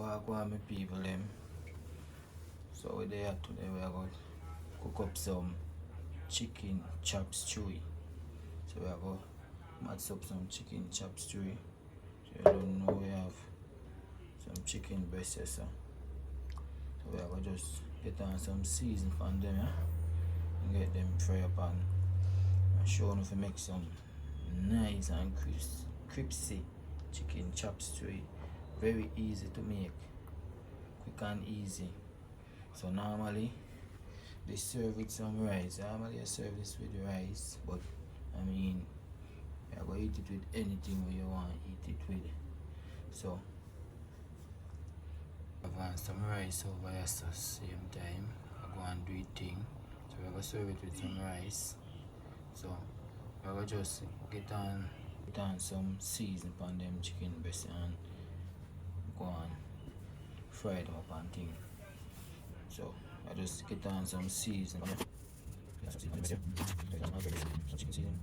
Wagwan my people them. So we there today we are going to cook up some chicken chop stew. So we are going to match up some chicken chop stew. So you don't know we have some chicken breast here, so we are going to just get on some season from them, yeah? And get them fry up and show them if we make some nice and crispy chicken chop stew. Very easy to make, quick and easy. So normally they serve with some rice. Normally I serve this with rice, but I mean you're going to eat it with anything where you want to eat it with. So I want some rice over here, so same time I go and do it thing. So we're going to serve it with some rice. So we're going to just get on some season on them chicken breast and go and fry them up and thing. So I just get on some season. Yeah, some season. Some chicken season. Chicken season.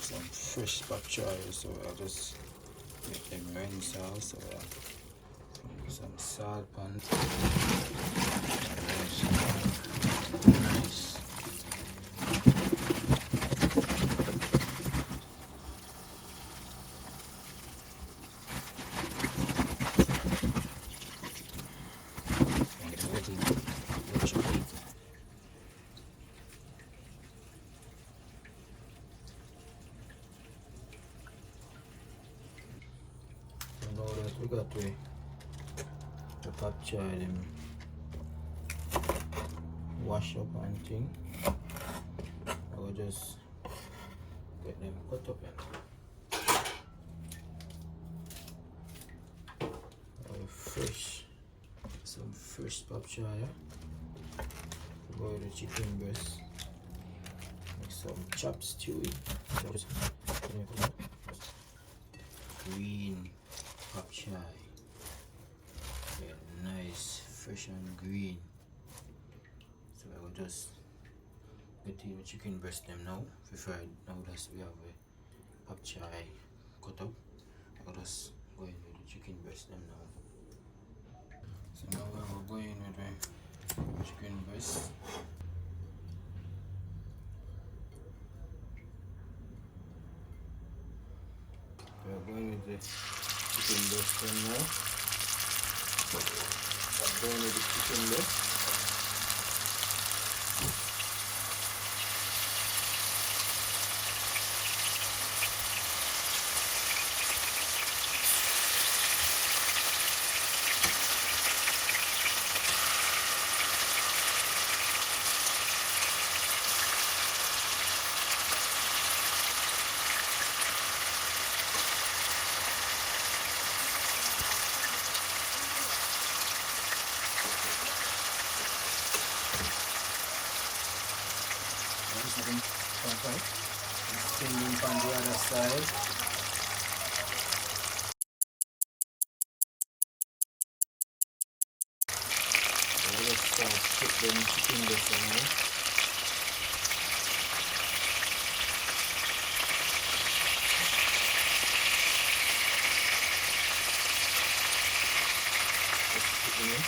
Some fresh pop choy, so I just make them rinse out. So some salt and nice. Now that we got the pop choy them wash up and thing, I will just get them cut up and some fresh pop choy, boil the chicken breast, make some chop stew, green pop choy, nice, fresh and green. So I will just get the chicken breast them now. We fried now that we have a pop choy cut up. I will just go in with the chicken breast them now. So now we will go in with the chicken breast. We are going with the chicken breast them now. We are going with the chicken breast. Spinning on the other side. So let's start putting chicken breast in here. Just put them in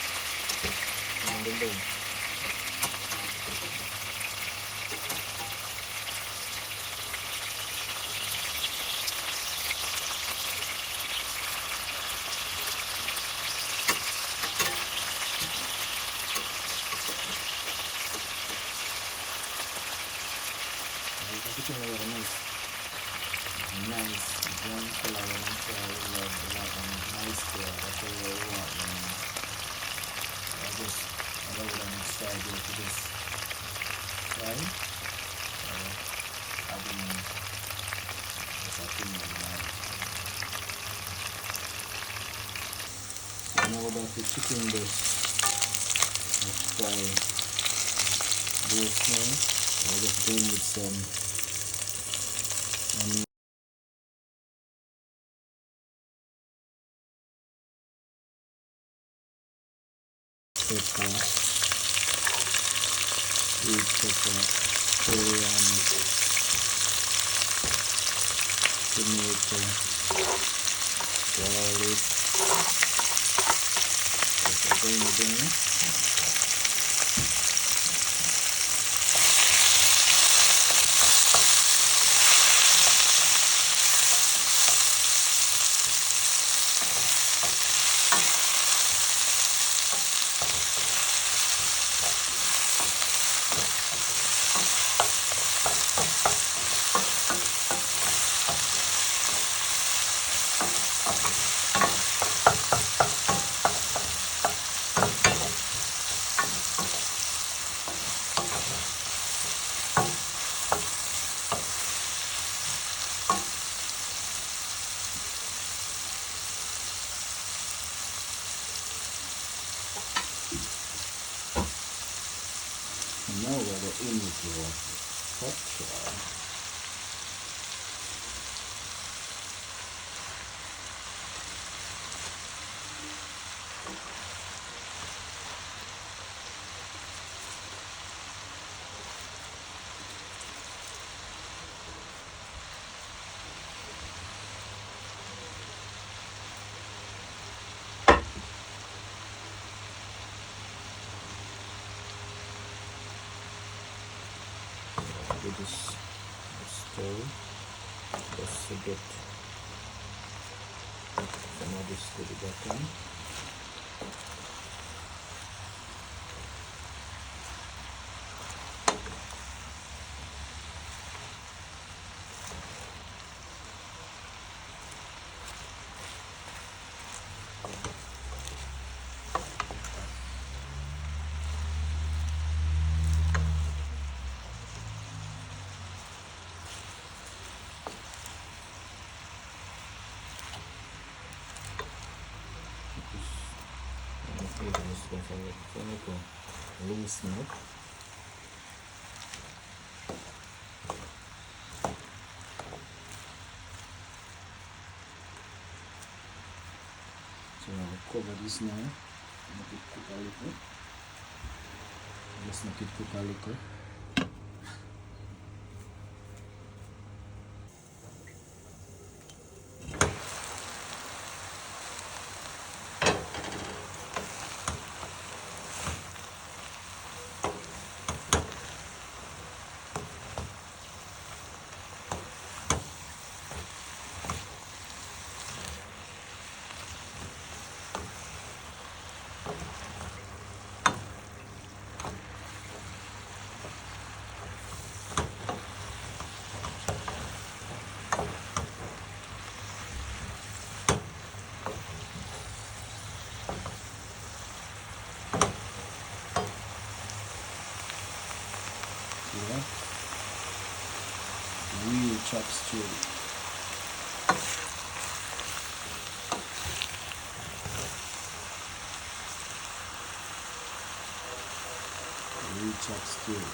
and then nice brown color nice color. That's what we want. I just allow them inside here to this side. Adding this thing on now. So now about the chicken breast. Let's try both now. We're just going with some pepper, sweet pepper, coriander, tomato, garlic. And now we're going into hot choy. Do this stir just to get some of this to the bottom. Loosen up. So now we'll cover this now. Make it cook a little. Just make it cook a little. Real chops chili. Real chops chili.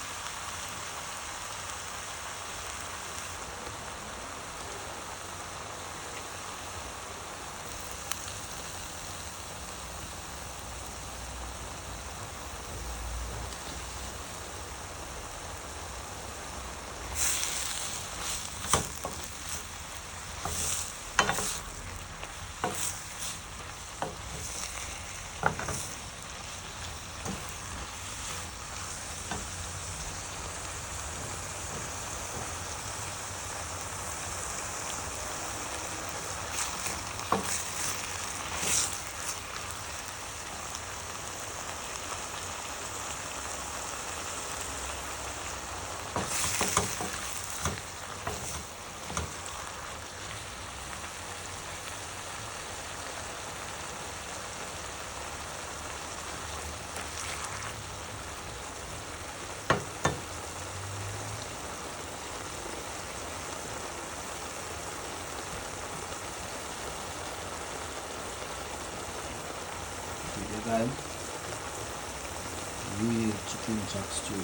Guys, real chicken chop stew.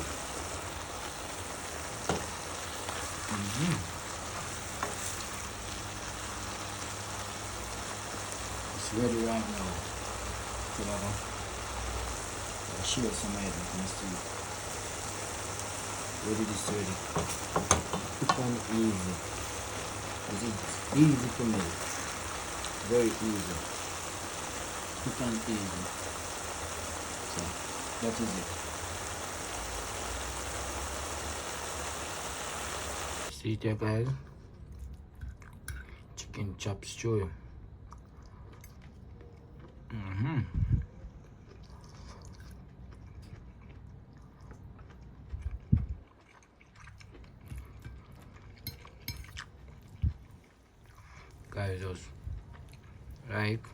It's ready right now. So I'll share some of it with you. ready this ready. Quick and easy. This is easy to make. Very easy. Quick and easy. So that is it. See it here, guys. Chicken chops choy. Guys, just like,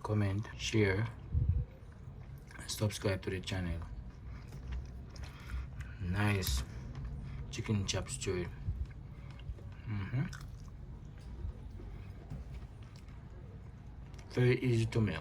comment, share, and subscribe to the channel. Nice chicken chops choy. Very easy to make.